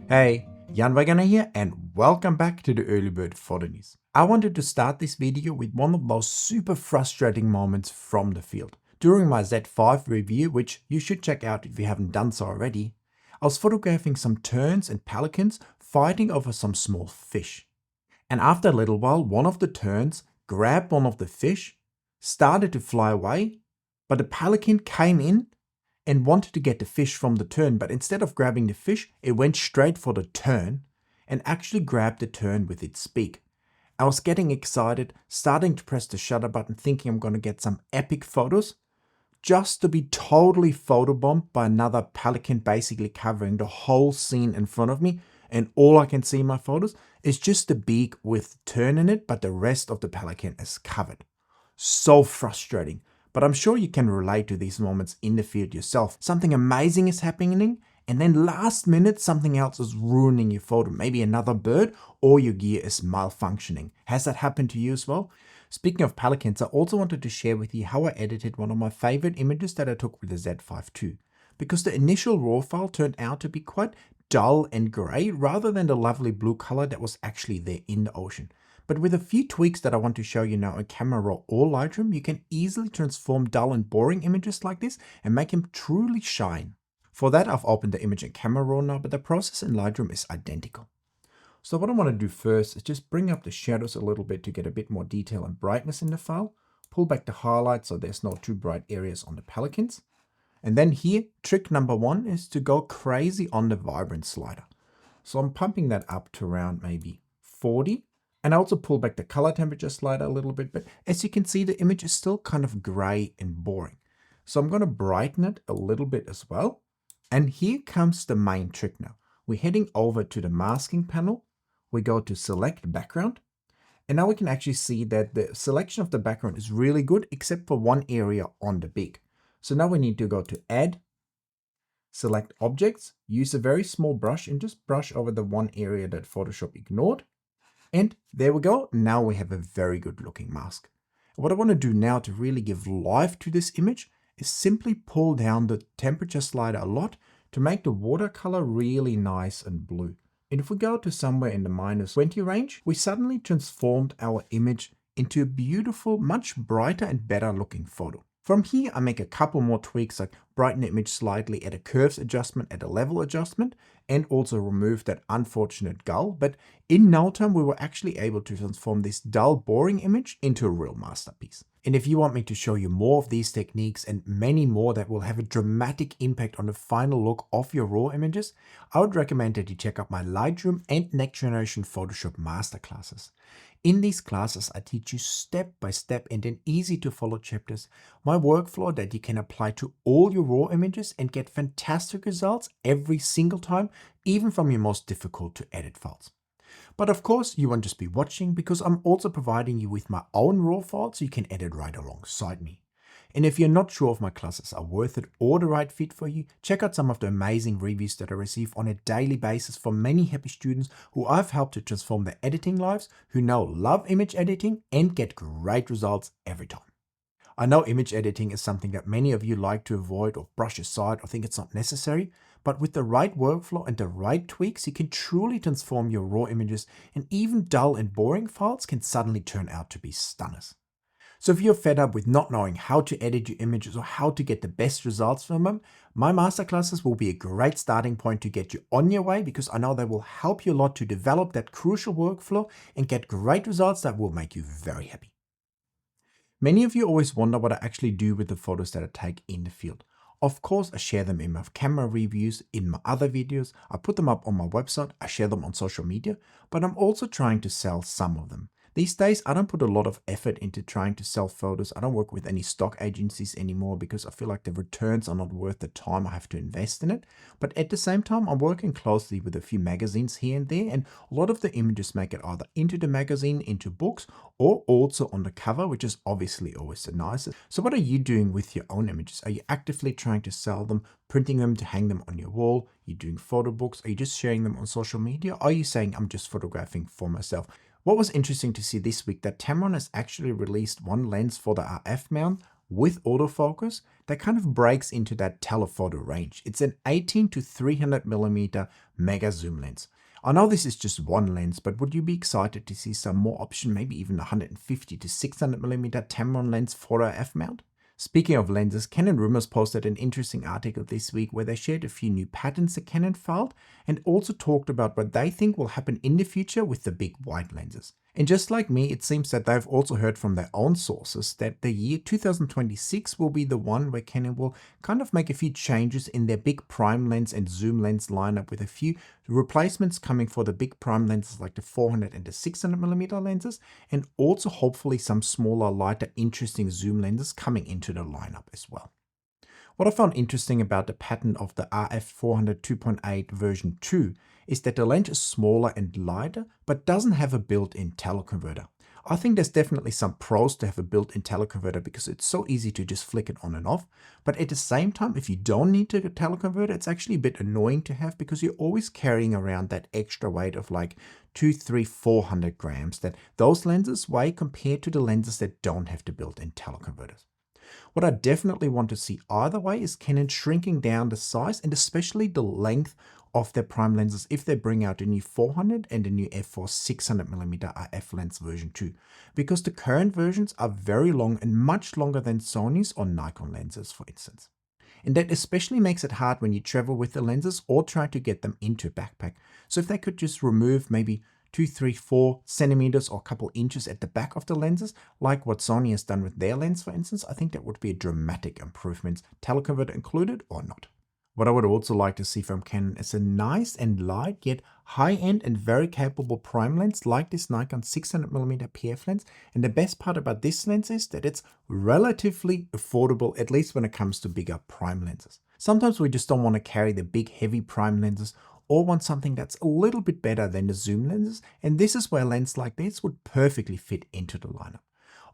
Hey, Jan Wegener here and welcome back to the Early Bird Photo News. I wanted to start this video with one of those super frustrating moments from the field. During my Z5 review, which you should check out if you haven't done so already, I was photographing some terns and pelicans fighting over some small fish. And after a little while, one of the terns grabbed one of the fish, started to fly away, but the pelican came in and wanted to get the fish from the tern, but instead of grabbing the fish, it went straight for the tern and actually grabbed the tern with its beak. I was getting excited, starting to press the shutter button, thinking I'm going to get some epic photos, just to be totally photobombed by another pelican basically covering the whole scene in front of me, and all I can see in my photos is just the beak with tern in it, but the rest of the pelican is covered. So frustrating. But I'm sure you can relate to these moments in the field yourself. Something amazing is happening, and then last minute something else is ruining your photo. Maybe another bird or your gear is malfunctioning. Has that happened to you as well? Speaking of pelicans, I also wanted to share with you how I edited one of my favorite images that I took with the Z5 II. Because the initial raw file turned out to be quite dull and gray rather than the lovely blue color that was actually there in the ocean. But with a few tweaks that I want to show you now in Camera Raw or Lightroom, you can easily transform dull and boring images like this and make them truly shine. For that, I've opened the image in Camera Raw now, but the process in Lightroom is identical. So what I want to do first is just bring up the shadows a little bit to get a bit more detail and brightness in the file. Pull back the highlights so there's no too bright areas on the pelicans. And then here, trick number one is to go crazy on the vibrance slider. So I'm pumping that up to around maybe 40. And I also pull back the color temperature slider a little bit, but as you can see, the image is still kind of gray and boring. So I'm going to brighten it a little bit as well. And here comes the main trick now. We're heading over to the masking panel. We go to select background. And now we can actually see that the selection of the background is really good, except for one area on the beak. So now we need to go to add, select objects, use a very small brush and just brush over the one area that Photoshop ignored. And there we go. Now we have a very good looking mask. What I want to do now to really give life to this image is simply pull down the temperature slider a lot to make the watercolor really nice and blue. And if we go to somewhere in the -20 range, we suddenly transformed our image into a beautiful, much brighter and better looking photo. From here, I make a couple more tweaks like brighten the image slightly, add a curves adjustment, add a level adjustment, and also remove that unfortunate gull. But in no time, we were actually able to transform this dull, boring image into a real masterpiece. And if you want me to show you more of these techniques and many more that will have a dramatic impact on the final look of your raw images, I would recommend that you check out my Lightroom and Next Generation Photoshop masterclasses. In these classes, I teach you step by step and in easy to follow chapters, my workflow that you can apply to all your raw images and get fantastic results every single time, even from your most difficult to edit files. But of course, you won't just be watching because I'm also providing you with my own raw files so you can edit right alongside me. And if you're not sure if my classes are worth it or the right fit for you, check out some of the amazing reviews that I receive on a daily basis from many happy students who I've helped to transform their editing lives, who now love image editing and get great results every time. I know image editing is something that many of you like to avoid or brush aside or think it's not necessary, but with the right workflow and the right tweaks, you can truly transform your raw images, and even dull and boring files can suddenly turn out to be stunners. So if you're fed up with not knowing how to edit your images or how to get the best results from them, my masterclasses will be a great starting point to get you on your way, because I know they will help you a lot to develop that crucial workflow and get great results that will make you very happy. Many of you always wonder what I actually do with the photos that I take in the field. Of course, I share them in my camera reviews, in my other videos, I put them up on my website, I share them on social media, but I'm also trying to sell some of them. These days, I don't put a lot of effort into trying to sell photos. I don't work with any stock agencies anymore because I feel like the returns are not worth the time I have to invest in it. But at the same time, I'm working closely with a few magazines here and there, and a lot of the images make it either into the magazine, into books, or also on the cover, which is obviously always the nicest. So what are you doing with your own images? Are you actively trying to sell them, printing them to hang them on your wall? Are you doing photo books? Are you just sharing them on social media? Are you saying I'm just photographing for myself? What was interesting to see this week that Tamron has actually released one lens for the RF mount with autofocus that kind of breaks into that telephoto range. It's an 18 to 300mm mega zoom lens. I know this is just one lens, but would you be excited to see some more option, maybe even 150 to 600mm Tamron lens for a f-mount? Speaking of lenses, Canon Rumors posted an interesting article this week where they shared a few new patents that Canon filed and also talked about what they think will happen in the future with the big wide lenses. And just like me, it seems that they've also heard from their own sources that the year 2026 will be the one where Canon will kind of make a few changes in their big prime lens and zoom lens lineup, with a few replacements coming for the big prime lenses like the 400 and the 600mm lenses, and also hopefully some smaller, lighter, interesting zoom lenses coming into the lineup as well. What I found interesting about the patent of the RF400 2.8 version 2 is that the lens is smaller and lighter, but doesn't have a built-in teleconverter. I think there's definitely some pros to have a built-in teleconverter because it's so easy to just flick it on and off. But at the same time, if you don't need a teleconverter, it's actually a bit annoying to have because you're always carrying around that extra weight of like 200, 300, 400 grams that those lenses weigh compared to the lenses that don't have the built-in teleconverters. What I definitely want to see either way is Canon shrinking down the size and especially the length of their prime lenses if they bring out a new 400 and a new f4 600mm RF lens version 2, because the current versions are very long and much longer than Sony's or Nikon lenses, for instance. And that especially makes it hard when you travel with the lenses or try to get them into a backpack. So if they could just remove maybe 2, 3, 4 centimeters or a couple inches at the back of the lenses, like what Sony has done with their lens, for instance, I think that would be a dramatic improvement, teleconverter included or not. What I would also like to see from Canon is a nice and light yet high-end and very capable prime lens like this Nikon 600mm PF lens. And the best part about this lens is that it's relatively affordable, at least when it comes to bigger prime lenses. Sometimes we just don't want to carry the big heavy prime lenses or want something that's a little bit better than the zoom lenses, and this is where a lens like this would perfectly fit into the lineup.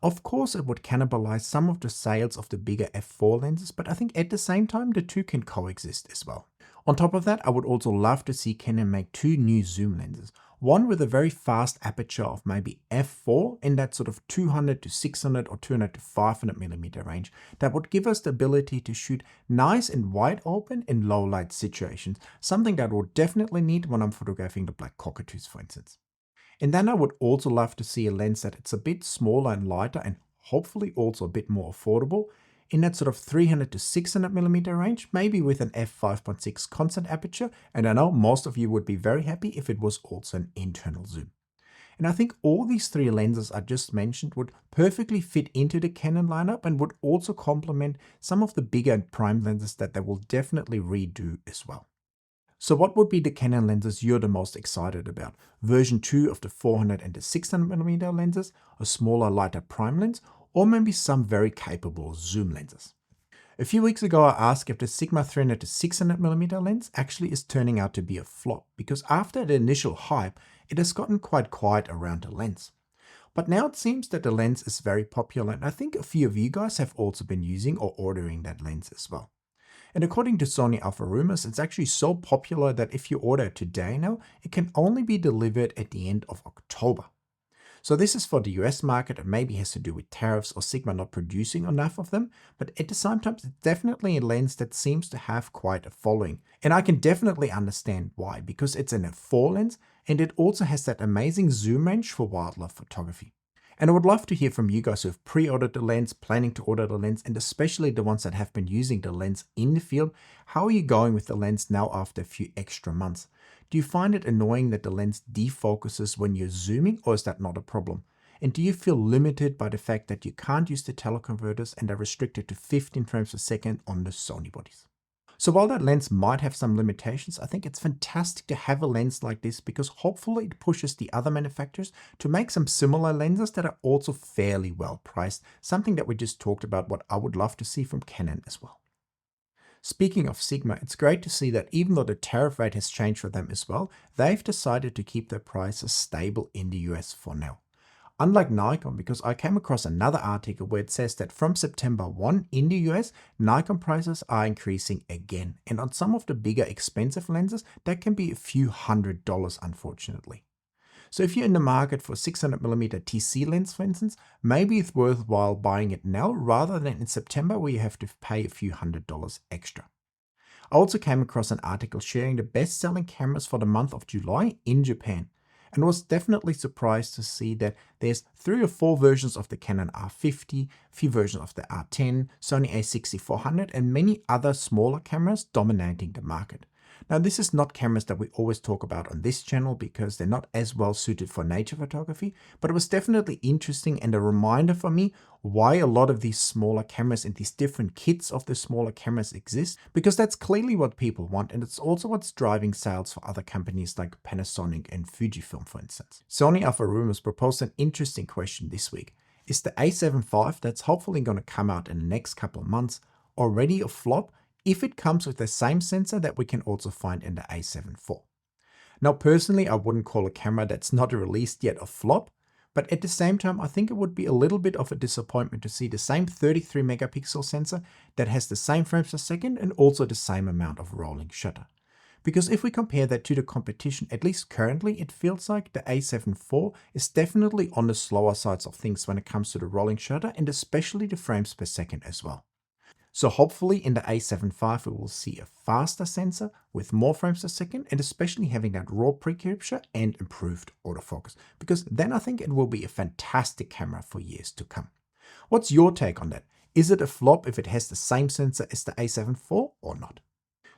Of course, it would cannibalize some of the sales of the bigger f4 lenses, but I think at the same time the two can coexist as well. On top of that, I would also love to see Canon make two new zoom lenses. One with a very fast aperture of maybe f4 in that sort of 200 to 600 or 200 to 500mm range that would give us the ability to shoot nice and wide open in low light situations, something that we'll definitely need when I'm photographing the black cockatoos, for instance. And then I would also love to see a lens that it's a bit smaller and lighter and hopefully also a bit more affordable in that sort of 300 to 600mm range, maybe with an f5.6 constant aperture. And I know most of you would be very happy if it was also an internal zoom. And I think all these three lenses I just mentioned would perfectly fit into the Canon lineup and would also complement some of the bigger prime lenses that they will definitely redo as well. So what would be the Canon lenses you're the most excited about? Version 2 of the 400 and the 600mm lenses, a smaller, lighter prime lens, or maybe some very capable zoom lenses? A few weeks ago I asked if the Sigma 300 to 600mm lens actually is turning out to be a flop, because after the initial hype, it has gotten quite quiet around the lens. But now it seems that the lens is very popular, and I think a few of you guys have also been using or ordering that lens as well. And according to Sony Alpha Rumors, it's actually so popular that if you order it today now, it can only be delivered at the end of October. So this is for the US market and maybe has to do with tariffs or Sigma not producing enough of them, but at the same time, it's definitely a lens that seems to have quite a following. And I can definitely understand why, because it's an f4 lens and it also has that amazing zoom range for wildlife photography. And I would love to hear from you guys who have pre-ordered the lens, planning to order the lens, and especially the ones that have been using the lens in the field. How are you going with the lens now after a few extra months? Do you find it annoying that the lens defocuses when you're zooming, or is that not a problem? And do you feel limited by the fact that you can't use the teleconverters and are restricted to 15 frames per second on the Sony bodies? So while that lens might have some limitations, I think it's fantastic to have a lens like this because hopefully it pushes the other manufacturers to make some similar lenses that are also fairly well priced, something that we just talked about what I would love to see from Canon as well. Speaking of Sigma, it's great to see that even though the tariff rate has changed for them as well, they've decided to keep their prices stable in the US for now. Unlike Nikon, because I came across another article where it says that from September 1 in the US, Nikon prices are increasing again. And on some of the bigger expensive lenses, that can be a few $100s, unfortunately. So if you're in the market for a 600mm TC lens, for instance, maybe it's worthwhile buying it now rather than in September where you have to pay a few $100s extra. I also came across an article sharing the best-selling cameras for the month of July in Japan, and was definitely surprised to see that there's 3 or 4 versions of the Canon R50, a few versions of the R10, Sony a6400, and many other smaller cameras dominating the market. Now, this is not cameras that we always talk about on this channel because they're not as well suited for nature photography, but it was definitely interesting and a reminder for me why a lot of these smaller cameras and these different kits of the smaller cameras exist, because that's clearly what people want, and it's also what's driving sales for other companies like Panasonic and Fujifilm, for instance. Sony Alpha Rumors proposed an interesting question this week. Is the A7 IV that's hopefully going to come out in the next couple of months already a flop if it comes with the same sensor that we can also find in the A7 IV? Now, personally, I wouldn't call a camera that's not released yet a flop, but at the same time, I think it would be a little bit of a disappointment to see the same 33 megapixel sensor that has the same frames per second and also the same amount of rolling shutter. Because if we compare that to the competition, at least currently, it feels like the A7 IV is definitely on the slower sides of things when it comes to the rolling shutter and especially the frames per second as well. So hopefully in the A7 V we will see a faster sensor with more frames per second and especially having that RAW pre-capture and improved autofocus, because then I think it will be a fantastic camera for years to come. What's your take on that? Is it a flop if it has the same sensor as the A7 IV or not?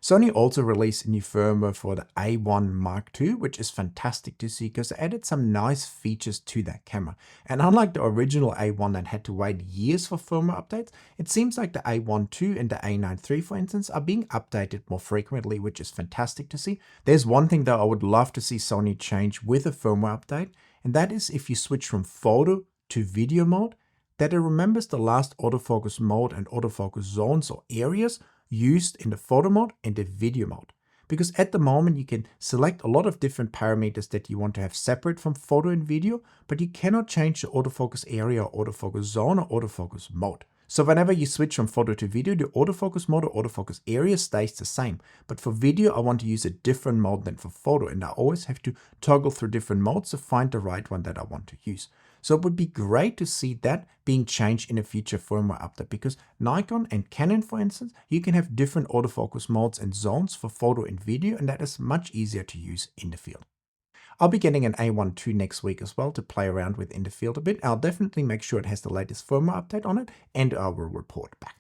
Sony also released a new firmware for the A1 Mark II, which is fantastic to see because they added some nice features to that camera. And unlike the original A1 that had to wait years for firmware updates, it seems like the A1 II and the A9 III, for instance, are being updated more frequently, which is fantastic to see. There's one thing though I would love to see Sony change with a firmware update, and that is if you switch from photo to video mode, that it remembers the last autofocus mode and autofocus zones or areas used in the photo mode and the video mode. Because at the moment you can select a lot of different parameters that you want to have separate from photo and video, but you cannot change the autofocus area or autofocus zone or autofocus mode. So whenever you switch from photo to video, the autofocus mode or autofocus area stays the same. But for video, I want to use a different mode than for photo, and I always have to toggle through different modes to find the right one that I want to use. So it would be great to see that being changed in a future firmware update, because Nikon and Canon, for instance, you can have different autofocus modes and zones for photo and video, and that is much easier to use in the field. I'll be getting an A1 II next week as well to play around with in the field a bit. I'll definitely make sure it has the latest firmware update on it, and I will report back.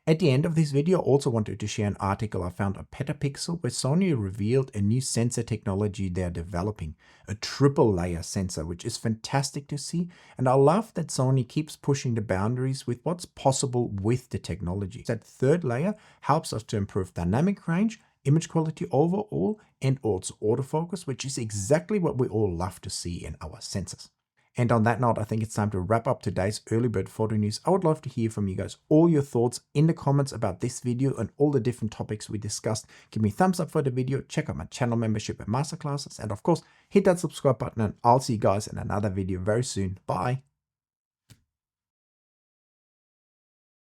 At the end of this video, I also wanted to share an article I found on Petapixel where Sony revealed a new sensor technology they're developing, a triple layer sensor, which is fantastic to see. And I love that Sony keeps pushing the boundaries with what's possible with the technology. That third layer helps us to improve dynamic range, image quality overall, and also autofocus, which is exactly what we all love to see in our sensors. And on that note, I think it's time to wrap up today's early bird photo news. I would love to hear from you guys, all your thoughts in the comments about this video and all the different topics we discussed. Give me a thumbs up for the video, check out my channel membership and masterclasses, and of course, hit that subscribe button, and I'll see you guys in another video very soon. Bye.